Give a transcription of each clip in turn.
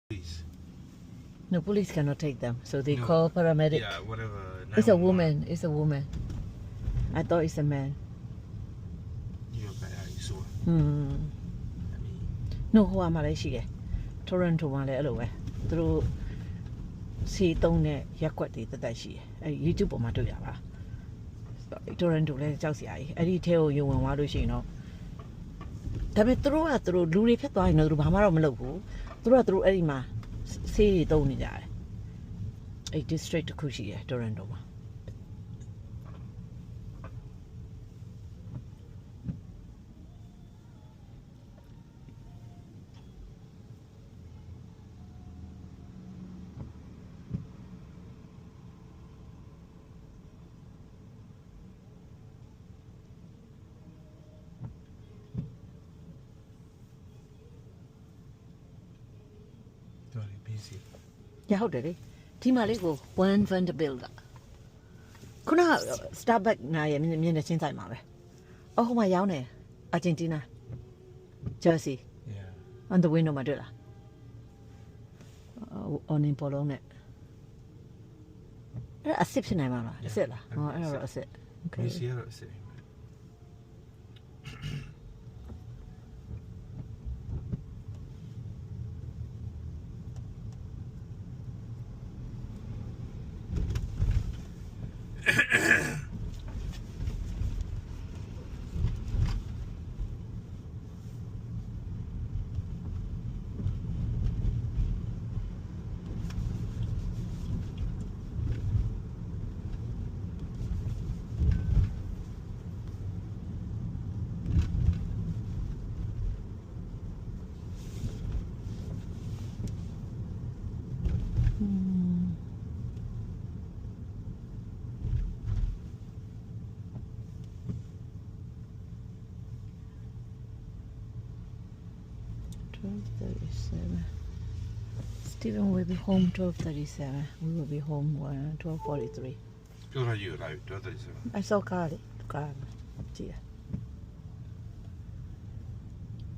Police. No, police cannot take them, so they call paramedic. Yeah, whatever. It's a 911. woman. It's a woman. I thought it's a man. You're better, you saw. Hmm. I mean, No, ဟိုကမှလည်းရှိတယ်။ Toronto မှာလည်းအဲ့လိုပဲ။သူတို့စီတုံးတဲ့ရက်ကွက်တွေတက်တက်ရှိတယ်။အဲ့ YouTube ပေါ်မှာတွေ့ရပါ။ Toronto လည်းကြောက်စရာကြီး။အဲ့ဒီထဲကိုယုံဝင်သွားလို့ရှိရင်တော့ဒါပေမဲ့သူတို့ကသူတို့လူတွေဖြစ်သွားရင်တော့သူတို့ဘာမှတော့မလုပ်ဘူး။သူတို့ကသူတို့အဲ့ဒီမှာဆေးတွေတုံးနေကြတယ်။အဲ့ district တစ်ခုရှိတယ် Toronto မှာ။ very busy. ရဟုတ်တယ်လေဒီမှာလေးကို One Vanderbilt ကခုနက Starbucks နားရဲ့မြင်နေချင်းဆိုင်မှာပဲအော်ဟိုမှာရောင်းတယ် Argentina Jersey Yeah. on the window မှာတွေ့လားအော်နင်ပေါ်လုံးနဲ့အဲ့ဒါအစ်စ်ဖြစ်နိုင်မှာလားအစ်စ်လားဟောအဲ့ဒါတော့အစ်စ် okay Miss Sierra sitting. Stephen will be home 12:37. We will be home 12:43. Good on you, like, 12:37. I saw Carly. Gee.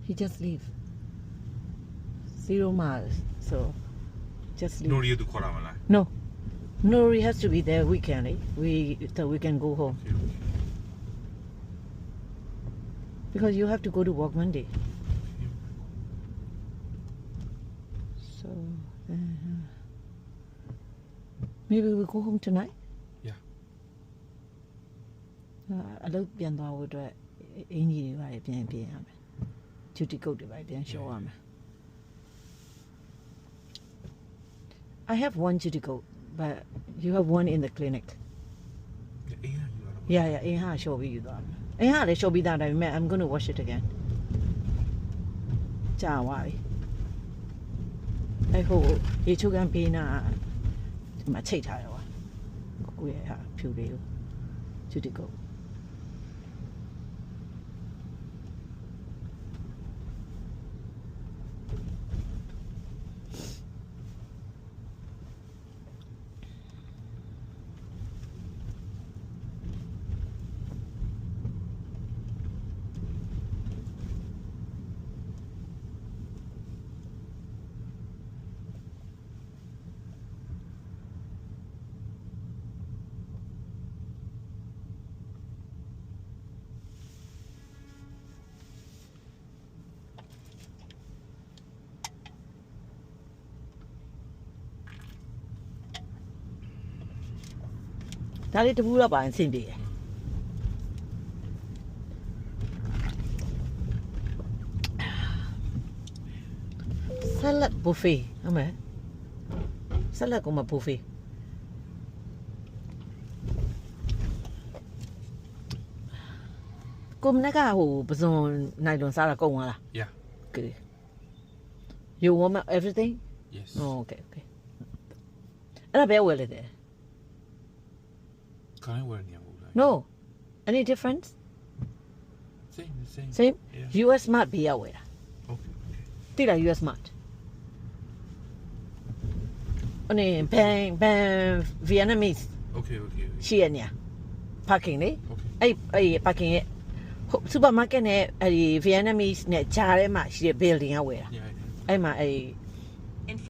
He just leave. 0 miles. So just leave. No, you do Koramala. No. Nori has to be there weekendly. So we can go home. Okay, okay. Because you have to go to work Monday. So maybe we go home tonight. Yeah. အလုပ်ပြန်သွားဖို့အတွက်အင်ကြီးတွေပါပြန်ပြင်ရမယ်။ duty coat တွေပါပြန်ရှော့ရမယ်။ I have one duty coat, but you have one in the clinic. Yeah, you are. Yeah, အင်ဟာရှော့ပြီးယူသွားမယ်။အင်ဟာလည်းရှော့ပြီးသားဒါပေမဲ့ I'm going to wash it again. ကြာသွားပြီ။အဲ့ဟိုရေချိုးကန်ပေးနာဒီမှာချိတ်ထားတယ်ကွာ။ကိုယ့်ရဲ့ဟာဖြူလေးကို duty coatဒါလေးတပူတော့ပါရင်ဆင်ပြေတယ်ဆလတ်ဘူဖေဟုတ်မယ်ဆလတ်ကမဘူဖေကိုမနကဟိုပစုံနိုင်လွန်စားတာကုန်သွားလား Yeah. Okay. You warm up everything? Yes. Oh, okay. အဲ့ဒါပဲဝယ်လိုက်တယ် Can I wear any of that? No. Any difference? Same, the same. Same? Yeah. US Mart ဘေးရောက်ဝယ်တာ Okay, okay. တိလား US Mart အနေဘန် Vietnamese Okay, okay, okay. ရှိရနေ parking လေ Okay. အဲ့ parking ရဲ့ supermarket နဲ့အဲ့ဒီ Vietnamese နဲ့ဂျားထဲမှာရှိတဲ့ building ကဝယ်တာ Yeah, yeah. အဲ့မှာအဲ့